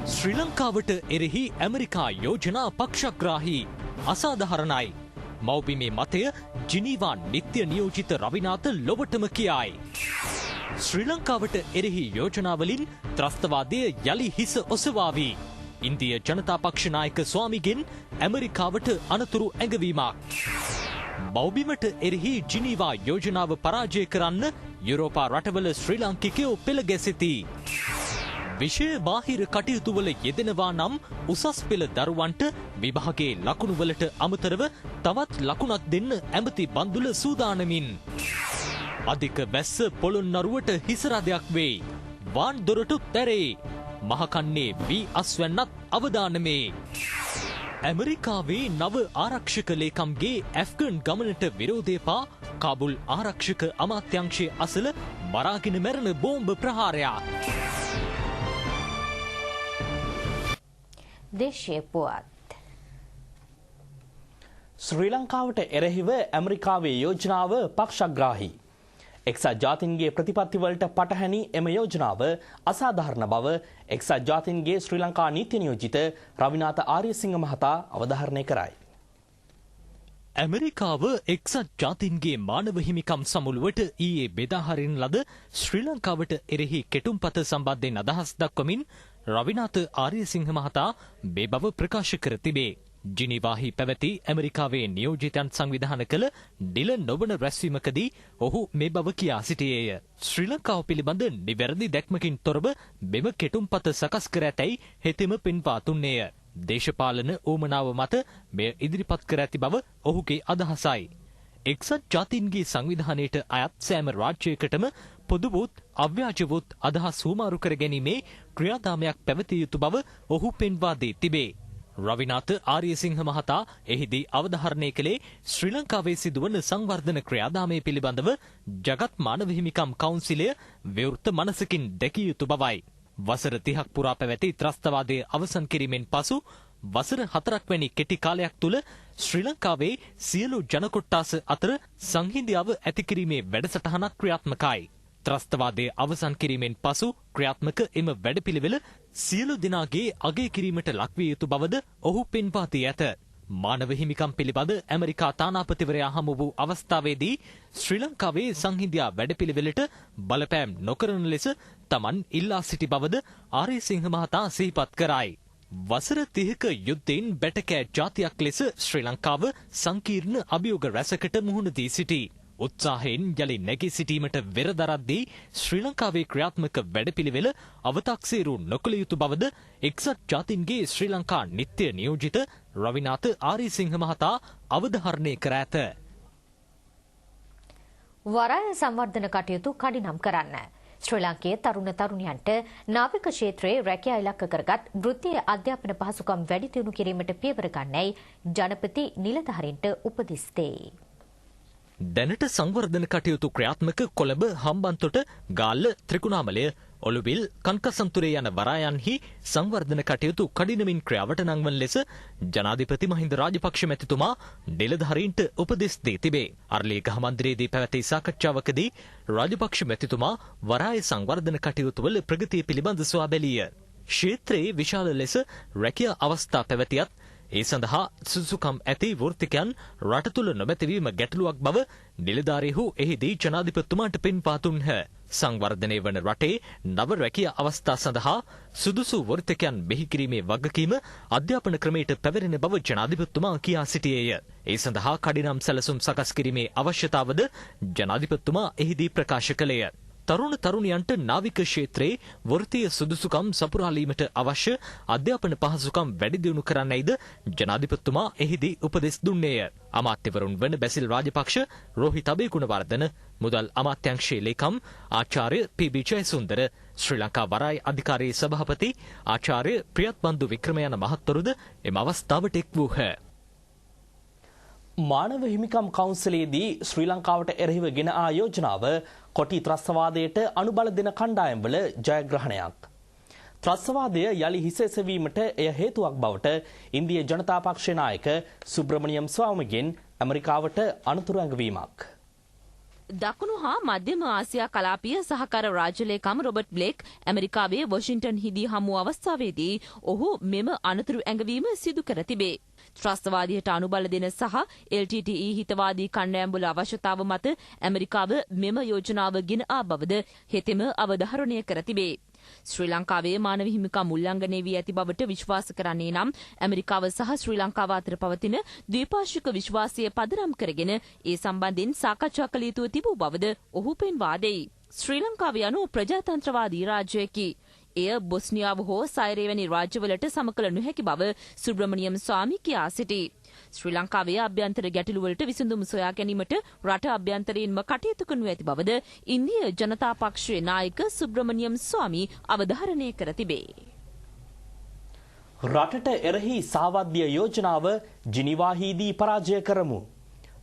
ශ්‍රී ලංකාවට එරෙහි ඇමරිකා යෝජනා පක්ෂග්‍රාහී අසාධාරණයි. මව්බිමේ මතය ජිනීවා නිත්‍ය නියෝජිත රවිනාත ලොවටම කියයි. ශ්‍රී ලංකාවට එරෙහි යෝජනාවලින් ත්‍රස්තවාදය යළි හිස ඔසවාවී. ඉන්දිය ජනතා පක්ෂ නායක ස්වාමිගෙන් ඇමරිකාවට අනතුරු ඇඟවීමක්. මව්බිමට එරෙහි ජිනීවා යෝජනාව පරාජය කරන්න යුරෝපා රටවල ශ්‍රී ලාංකිකයෝ පෙළ ගැසෙති. විෂය බාහිර කටයුතුවල යෙදෙනවා නම් උසස් පෙළ දරුවන්ට විභාගයේ ලකුණුවලට අමතරව තවත් ලකුණක් දෙන්න ඇමති බන්දුල සූදානමින්. අධික වැස්ස පොළොන්නරුවට හිසරදයක් වෙයි. වාන් දොරටු තැරේ. මහකන්නේ වී අස්වැන්නත් අවදානමේ. ඇමරිකාවේ නව ආරක්ෂක ලේකම්ගේ ඇෆ්ගන් ගමනට විරෝධය පා කාබුල් ආරක්ෂක අමාත්‍යංශයේ අසල මරාගෙන මැරෙන බෝම්බ ප්‍රහාරයක්. දේශීය පුවත්. ශ්‍රී ලංකාවට එරෙහිව ඇමරිකාවේ යෝජනාව පක්ෂග්‍රාහී. එක්සත් ජාතීන්ගේ ප්‍රතිපත්තිවලට පටහැනි එම යෝජනාව අසාධාරණ බව එක්සත් ජාතීන්ගේ ශ්‍රී ලංකා නීති නියෝජිත රවිනාත ආරියසිංහ මහතා අවධාරණය කරයි. ඇමරිකාව එක්සත් ජාතීන්ගේ මානව හිමිකම් සමුළුවට ඊයේ බෙදාහරින ලද ශ්‍රී ලංකාවට එරෙහි කෙටුම්පත සම්බන්ධයෙන් අදහස් දක්වමින් රවිනාත ආරියසිංහ මහතා මේ බව ප්‍රකාශ කර තිබේ. ජිනීවාහි පැවති ඇමරිකාවේ නියෝජිතයන් සංවිධාන කළ නිල නොවන රැස්වීමකදී ඔහු මේ බව කියා සිටියේය. ශ්‍රී ලංකාව පිළිබඳ නිවැරදි දැක්මකින් තොරව මෙම කෙටුම්පත සකස් කර ඇතැයි හෙතෙම පෙන්වා දුන්නේය. දේශපාලන ඌමනාව මත මෙය ඉදිරිපත් කර ඇති බව ඔහුගේ අදහසයි. එක්සත් ජාතීන්ගේ සංවිධානයට අයත් සෑම රාජ්‍යයකටම පොදුවූත් අව්‍යාජවූත් අදහස් හුමාරු කර ගැනීමේ ක්‍රියාදාමයක් පැවතිය යුතු බව ඔහු පෙන්වා දී තිබේ. රවිනාත ආරියසිංහ මහතා එහිදී අවධාරණය කළේ ශ්‍රී ලංකාවේ සිදුවන සංවර්ධන ක්‍රියාදාමය පිළිබඳව ජගත් මානව හිමිකම් කවුන්සිලය විවෘත මනසකින් දැකිය යුතු බවයි. වසර 30ක් පුරා පැවති ත්‍රස්තවාදය අවසන් කිරීමෙන් පසු වසර 4ක් වැනි කෙටි කාලයක් තුළ ශ්‍රී ලංකාවේ සියලු ජන කොට්ටාස අතර සංහිඳියාව ඇති කිරීමේ වැඩසටහනක් ක්‍රියාත්මකයි. ත්‍රස්තවාදය අවසන් කිරීමෙන් පසු ක්‍රියාත්මක එම වැඩපිළිවෙල සියලු දෙනාගේ අගය කිරීමට ලක්විය යුතු බවද ඔහු පෙන්වා දී ඇත. මානව හිමිකම් පිළිබඳ ඇමරිකා තානාපතිවරයා හමු වූ අවස්ථාවේදී ශ්‍රී ලංකාවේ සංහිඳියා වැඩපිළිවෙලට බලපෑම් නොකරන ලෙස තමන් ඉල්ලා සිටි බවද ආරියසිංහ මහතා සිහිපත් කරයි. වසර 30ක යුද්ධයෙන් බැටකෑ ජාතියක් ලෙස ශ්‍රී ලංකාව සංකීර්ණ අභියෝග රැසකට මුහුණ දී සිටී. උත්සාහයෙන් යළි නැගී සිටීමට වෙරදරද්දී ශ්‍රී ලංකාවේ ක්‍රියාත්මක වැඩපිළිවෙල අවතාක්සේරු නොකළ යුතු බවද එක්සත් ජාතීන්ගේ ශ්‍රී ලංකා නිත්‍ය නියෝජිත රවිනාත ආරියසිංහ මහතා අවධාරණය කර ඇත. වරාය සංවර්ධන කටයුතු කඩිනම් කරන්න. ශ්‍රී ලාංකේය තරුණ තරුණියන්ට නාවික ක්ෂේත්‍රයේ රැකියා ඉලක්ක කරගත් වෘත්තීය අධ්‍යාපන පහසුකම් වැඩි දියුණු කිරීමට පියවර ගන්නයි ජනපති නිලධාරීන්ට උපදෙස් දෙයි. දැනට සංවර්ධන කටයුතු ක්‍රියාත්මක කොළඹ හම්බන්තොට ගාල්ල ත්‍රිකුණාමලය ඔළුවිල් කන්කසන්තුරේ යන වරායන්හි සංවර්ධන කටයුතු කඩිනමින් ක්‍රියාවට නංවන ලෙස ජනාධිපති මහින්ද රාජපක්ෂ මැතිතුමා නිලධාරීන්ට උපදෙස් දී තිබේ. අරලියගහ මන්දිරයේදී පැවති සාකච්ඡාවකදී රාජපක්ෂ මැතිතුමා වරාය සංවර්ධන කටයුතුවල ප්‍රගතිය පිළිබඳ සොයා බැලීය. ක්ෂේත්‍රයේ විශාල ලෙස රැකියා අවස්ථා පැවතියත් ඒ සඳහා සුසුකම් ඇති වෘත්තිකයන් රට තුළ නොමැතිවීම ගැටලුවක් බව නිලධාරීහු එහිදී ජනාධිපතිතුමාට පෙන්වා දුන්හ. සංවර්ධනය වන රටේ නව රැකියා අවස්ථා සඳහා සුදුසු වෘත්තිකයන් බිහි කිරීමේ වගකීම අධ්‍යාපන ක්‍රමයට පැවරෙන බව ජනාධිපතිතුමා කියා සිටියේය. ඒ සඳහා කඩිනම් සැලසුම් සකස් කිරීමේ අවශ්‍යතාවද ජනාධිපතිතුමා එහිදී ප්‍රකාශ කළේය. තරුණ තරුණියන්ට නාවික ක්ෂේත්‍රයේ වෘත්තීය සුදුසුකම් සපුරාලීමට අවශ්‍ය අධ්‍යාපන පහසුකම් වැඩි දියුණු කරන්නයිද ජනාධිපතිතුමා එහිදී උපදෙස් දුන්නේය. අමාත්‍යවරුන් වන බැසිල් රාජපක්ෂ, රෝහිත අබේගුණවර්ධන, මුදල් අමාත්‍යාංශයේ ලේකම් ආචාර්ය පී.බී. ජයසුන්දර, ශ්‍රී ලංකා වරාය අධිකාරියේ සභාපති ආචාර්ය ප්‍රියත්බන්දු වික්‍රම යන මහත්වරුද එම අවස්ථාවට එක් වූහ. මානව හිමිකම් කවුන්සිලයේදී ශ්‍රී ලංකාවට එරෙහිව ගෙන ආ යෝජනාව කොටි ත්‍රස්තවාදයට අනුබල දෙන කණ්ඩායම්වල ජයග්‍රහණයක්. ත්‍රස්තවාදය යළි හිස එසවීමට එය හේතුවක් බවට ඉන්දිය ජනතා පක්ෂ නායක සුබ්‍රමණියම් ස්වාමීගෙන් ඇමරිකාවට අනතුරු ඇඟවීමක්. දකුණු හා මධ්‍යම ආසියා කලාපීය සහකාර රාජ්‍ය ලේකම් රොබර්ට් බ්ලේක් ඇමරිකාවේ වොෂින්ටන් හිදී හමු අවස්ථාවේදී ඔහු මෙම අනතුරු ඇඟවීම සිදු කර තිබේ. ත්‍රස්තවාදයට අනුබල දෙන සහ LTTE හිතවාදී කණ්ඩායම්වල අවශ්‍යතාව මත ඇමරිකාව මෙම යෝජනාව ගෙන ආ බවද හෙතෙම අවධාරණය කර තිබේ. ශ්‍රී ලංකාවේ මානව හිමිකම් උල්ලංඝනය වී ඇති බවට විශ්වාස කරන්නේ නම් ඇමරිකාව සහ ශ්‍රී ලංකාව අතර පවතින ද්විපාර්ශ්වික විශ්වාසය පදනම් කරගෙන ඒ සම්බන්ධයෙන් සාකච්ඡා කළ යුතුව තිබූ බවද ඔහු පෙන්වා දෙයි. ශ්‍රී ලංකාව යනු ප්‍රජාතන්ත්‍රවාදී රාජ්‍යයකි. එය බොස්නියාව හෝ සයරේ වැනි රාජ්‍යවලට සමකළ නොහැකි බව සුබ්‍රමණියම් ස්වාමී කියා සිටී. ශ්‍රී ලංකාවේ අභ්‍යන්තර ගැටලුවලට විසඳුම් සොයා ගැනීමට රට අභ්‍යන්තරයෙන්ම කටයුතු කරනු ඇති බවද ඉන්දිය ජනතා පක්ෂයේ නායක සුබ්‍රමණියම් ස්වාමී අවධාරණය කර තිබේ. රටට එරෙහි සාවද්‍ය යෝජනාව ජිනීවාහිදී පරාජය කරමු.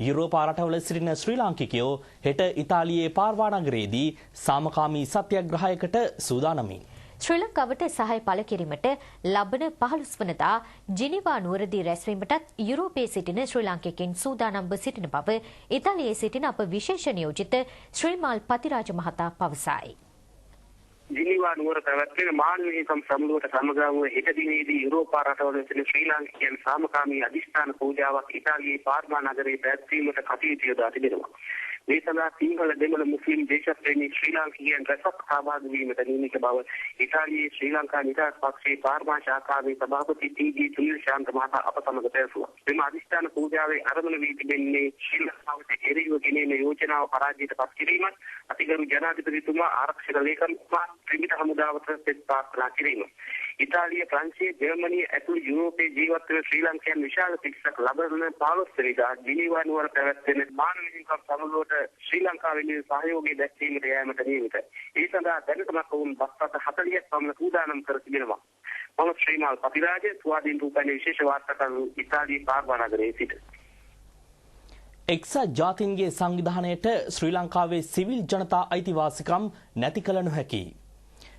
යුරෝපා රටවල සිටින ශ්‍රී ලාංකිකයෝ හෙට ඉතාලියේ පාර්වා නගරයේදී සාමකාමී සත්‍යග්‍රහයකට සූදානමින්. ශ්‍රී ලංකාවට සහාය පළ කිරීමට ලබන 15 වනදා ජිනීවා නුවරදී රැස්වීමටත් යුරෝපයේ සිටින ශ්‍රී ලාංකිකයන් සූදානම්ව සිටින බව ඉතාලියේ සිටින අප විශේෂ නියෝජිත ශ්‍රීමාල් පතිරාජ මහතා පවසයි. ජිනීවා නුවර පැවැත්වෙන මානව හිමිකම් සමුළුවට සමගාමීව හෙට දිනේදී යුරෝපා රටවල සිටින ශ්‍රී ලාංකිකයන් සාමකාමී අධිෂ්ඨාන පූජාවක් ඉතාලියේ පාර්මා නගරයේ පැවැත්වීමට කටයුතු යොදා තිබෙනවා. මේ සඳහා සිංහල දෙමළ මුස්ලිම් දේශප්‍රේමී ශ්‍රී ලාංකිකයන් රැසක් සහභාගී වීමට නියමිත බව ඉතාලියේ ශ්‍රී ලංකා නිදහස් පක්ෂයේ පාර්මා ශාඛාවේ සභාපති ටී.ජී. සුනිල් ශාන්ත මහතා අප සමග පැවසුවා. මෙම අධිෂ්ඨාන පූජාවේ ආරම්භ වී තිබෙන්නේ ශ්‍රී ලංකාවට එරෙහිව ගෙනෙන යෝජනාව පරාජයට පත් කිරීමත්, අතිගරු ජනාධිපතිතුමා ආරක්ෂක ලේකම්තුමා ත්‍රිවිධ හමුදාවට සෙත් ප්‍රාර්ථනා කිරීම. ඉතාලිය, ප්‍රංශය, ජර්මනිය ඇතුළු යුරෝපයේ ජීවත් වන ශ්‍රී ලංකයන් විශාල පිරිසක් ලබන 15 වෙනිදා ජිනීවා නුවර පැවැත්වෙන මානව හිමිකම් සමුළුවට ශ්‍රී ලංකාවේ සහයෝගය දැක්වීමට යෑමට නියමිතයි. ඒ සඳහා දැනටම වුන් බස් රථ 40ක් පමණ සූදානම් කර තිබෙනවා. මම ශ්‍රීමාල් පතිරාජ ස්වාධීන රූපවාහිනී විශේෂ වාර්තාකරු ඉතාලියේ පාර්වා නගරයේ සිට. එක්සත් ජාතීන්ගේ සංවිධානයට ශ්‍රී ලංකාවේ සිවිල් ජනතා අයිතිවාසිකම් නැති කළ නොහැකි.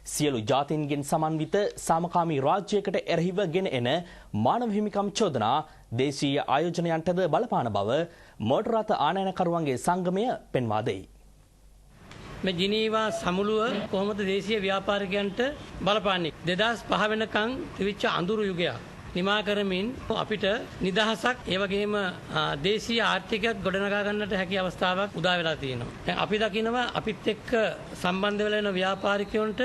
සියලු ජාතීන්ගෙන් සමන්විත සාමකාමී රාජ්‍යයකට එරෙහිව ගෙන එන මානව හිමිකම් චෝදනා දේශීය ආයෝජනයන්ටද බලපාන බව මෝටර් රථ ආනයනකරුවන්ගේ සංගමය පෙන්වා දෙයි. මේ ජිනීවා සමුළුව කොහොමද දේශීය ව්‍යාපාරිකයන්ට බලපාන්නේ? 2005 වෙනකන් තිබිච්ච අඳුරු යුගයක් නිමා කරමින් අපිට නිදහසක් ඒ වගේම දේශීය ආර්ථිකයක් ගොඩනගා ගන්නට හැකි අවස්ථාවක් උදා වෙලා තියෙනවා. දැන් අපි දකිනවා අපිත් එක්ක සම්බන්ධ වෙලා ඉන්න ව්‍යාපාරිකයන්ට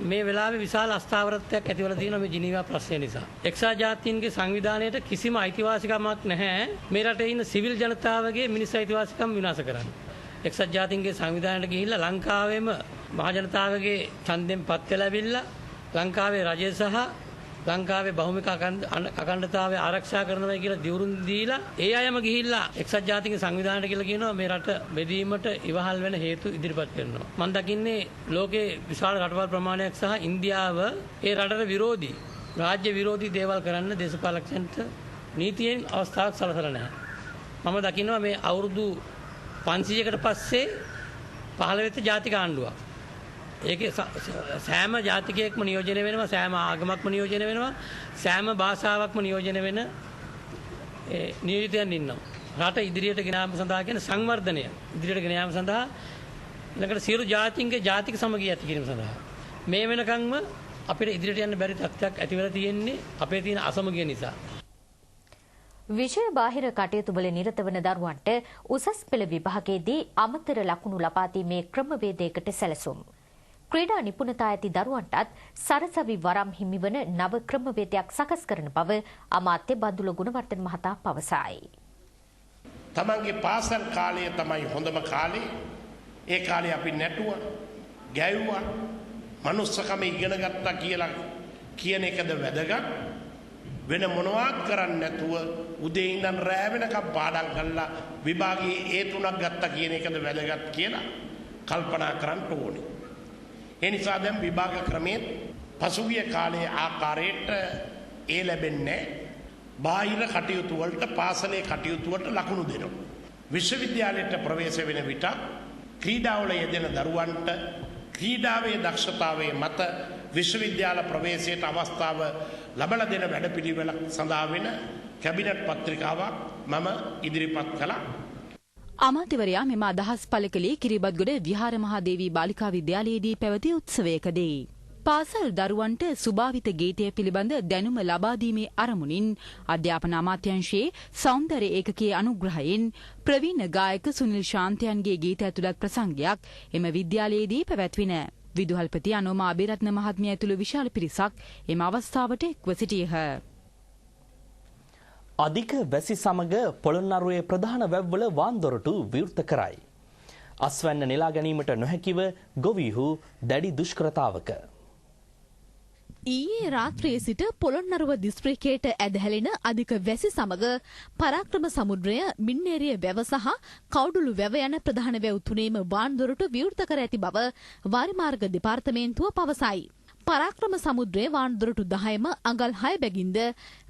මේ වෙලාවේ විශාල අස්ථාවරත්වයක් ඇති වෙලා තියෙනවා මේ ජිනීවා ප්‍රශ්නය නිසා. එක්සත් ජාතීන්ගේ සංවිධානයට කිසිම අයිතිවාසිකමක් නැහැ මේ රටේ ඉන්න සිවිල් ජනතාවගේ මිනිස් අයිතිවාසිකම් විනාශ කරන්න. එක්සත් ජාතීන්ගේ සංවිධානයට ගිහිල්ලා ලංකාවේම මහ ජනතාවගේ ඡන්දෙන් පත් වෙලාවිල්ලා ලංකාවේ රජය සහ ලංකාවේ බහුමික අඛණ්ඩතාවය ආරක්ෂා කරනවා කියලා දිවුරුම් දීලා ඒ අයම ගිහිල්ලා එක්සත් ජාතීන්ගේ සංවිධානයට කියලා කියනවා මේ රට බෙදීමට ඉවහල් වෙන හේතු ඉදිරිපත් කරනවා. මම දකින්නේ ලෝකේ විශාල රටවල් ප්‍රමාණයක් සහ ඉන්දියාව ඒ රටට විරෝධී රාජ්‍ය විරෝධී දේවල් කරන්න දේශපාලකයන්ට නීතියෙන් අවස්ථාවක් සලසලා නැහැ. මම දකිනවා මේ අවුරුදු 500කට පස්සේ පහළ වෙච්ච ජාතික ආණ්ඩුවක්. ඒකේ සෑම ජාතිකයෙක්ම නියෝජනය වෙනවා, සෑම ආගමක්ම නියෝජනය වෙනවා, සෑම භාෂාවක්ම නියෝජනය වෙන නියෝජිතයන් ඉන්නවා. රට ඉදිරියට ගෙන යාම සඳහා කියන සංවර්ධනය ඉදිරියට ගෙන යාම සඳහා ළඟට සියලු ජාතීන්ගේ ජාතික සමගිය ඇති කිරීම සඳහා මේ වෙනකන්ම අපිට ඉදිරියට යන්න බැරි තත්ත්වයක් ඇති වෙලා තියෙන්නේ අපේ තියෙන අසමගිය නිසා. විෂය බාහිර කටයුතු වල නිරත වන දරුවන්ට උසස් පෙළ විභාගයේදී අමතර ලකුණු ලබා දීමේ ක්‍රමවේදයකට සැලසුම්. ක්‍රීඩා නිපුණතා ඇති දරුවන්ටත් සරසවි වරම් හිමිවන නව ක්‍රමවේදයක් සකස් කරන බව අමාත්‍ය බන්දුල ගුණවර්ධන මහතා පවසයි. තමන්ගේ පාසල් කාලය තමයි හොඳම කාලේ. ඒ කාලේ අපි නැටුවා, ගැයුවා, මනුස්සකම ඉගෙන ගත්තා කියලා කියන එකද වැදගත්. වෙන මොනවත් කරන්නේ නැතුව උදේ ඉඳන් රැ වෙනකම් පාඩම් කරලා විභාගයේ ඒ තුනක් ගත්තා කියන එකද වැදගත් කියලා කල්පනා කරන්න ඕනේ. ඒ නිසා දැන් විභාග ක්‍රමයේ පසුගිය කාලයේ ආකාරයට ඒ ලැබෙන්නේ බාහිර කටයුතු වලට පාසලේ කටයුතු වලට ලකුණු දෙනවා. විශ්වවිද්‍යාලයට ප්‍රවේශ වෙන විට ක්‍රීඩාවල යෙදෙන දරුවන්ට ක්‍රීඩාවේ දක්ෂතාවයේ මත විශ්වවිද්‍යාල ප්‍රවේශයට අවස්ථාව ලබා දෙන වැඩපිළිවෙලක් සඳහා වෙන කැබිනට් පත්‍රිකාවක් මම ඉදිරිපත් කළා. අමාත්‍යවරයා මෙම අදහස් පළ කළේ කිරිබත්ගොඩ විහාර මහාදේවී බාලිකා විද්‍යාලයේදී පැවති උත්සවයකදී. පාසල් දරුවන්ට සුභාවිත ගීතය පිළිබඳ දැනුම ලබා දීමේ අරමුණින් අධ්‍යාපන අමාත්‍යාංශයේ සෞන්දර්ය ඒකකයේ අනුග්‍රහයෙන් ප්‍රවීණ ගායක සුනිල් ශාන්තයන්ගේ ගීත ඇතුළත් ප්‍රසංගයක් එම විද්‍යාලයේදී පැවැත්වින. විදුහල්පති අනෝමා අබේරත්න මහත්මිය ඇතුළු විශාල පිරිසක් එම අවස්ථාවට එක්ව සිටියහ. අධික වැසි සමග පොළොන්නරුවේ ප්‍රධාන වැව්වල වාන්දොරටු විවෘත කරයි. අස්වැන්න නෙලා ගැනීමට නොහැකිව ගොවීහු දැඩි දුෂ්කරතාවක. ඊයේ රාත්‍රියේ සිට පොළොන්නරුව දිස්ත්‍රික්කයට ඇදහැලෙන අධික වැසි සමග පරාක්‍රම සමුද්‍රය, මින්නේරිය වැව සහ කවුඩුළු වැව යන ප්‍රධාන වැව් තුනේම වාන්දොරටු විවෘත කර ඇති බව වාරිමාර්ග දෙපාර්තමේන්තුව පවසයි. පරාක්‍රම සමුද්‍රයේ වාන්දොරටු 10ම අඟල් 6 බැගින්ද,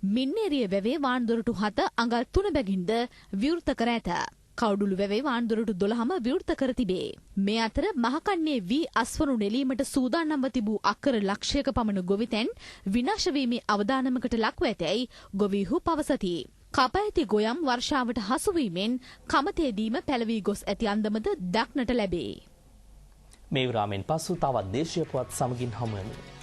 මින්නේරිය වැවේ වාන්දොරටු 7 අඟල් 3 බැගින්ද විවෘත කර ඇත. කවුඩුළු වැවේ වාන්දොරටු 12ම විවෘත කර තිබේ. මේ අතර මහකන්නේ වී අස්වනු නෙලීමට සූදානම්ව තිබූ අක්කර ලක්ෂයක පමණ ගොවිතැන් විනාශ වීමේ අවදානමකට ලක්ව ඇතැයි ගොවීහු පවසති. කප ඇති ගොයම් වර්ෂාවට හසු වීමෙන් කමතේදීම පැලවී ගොස් ඇති අන්දමද දක්නට ලැබේ. මේ විරාමෙන් පසු තවත් දේශීය පුවත් සමගින් හමු වෙමු.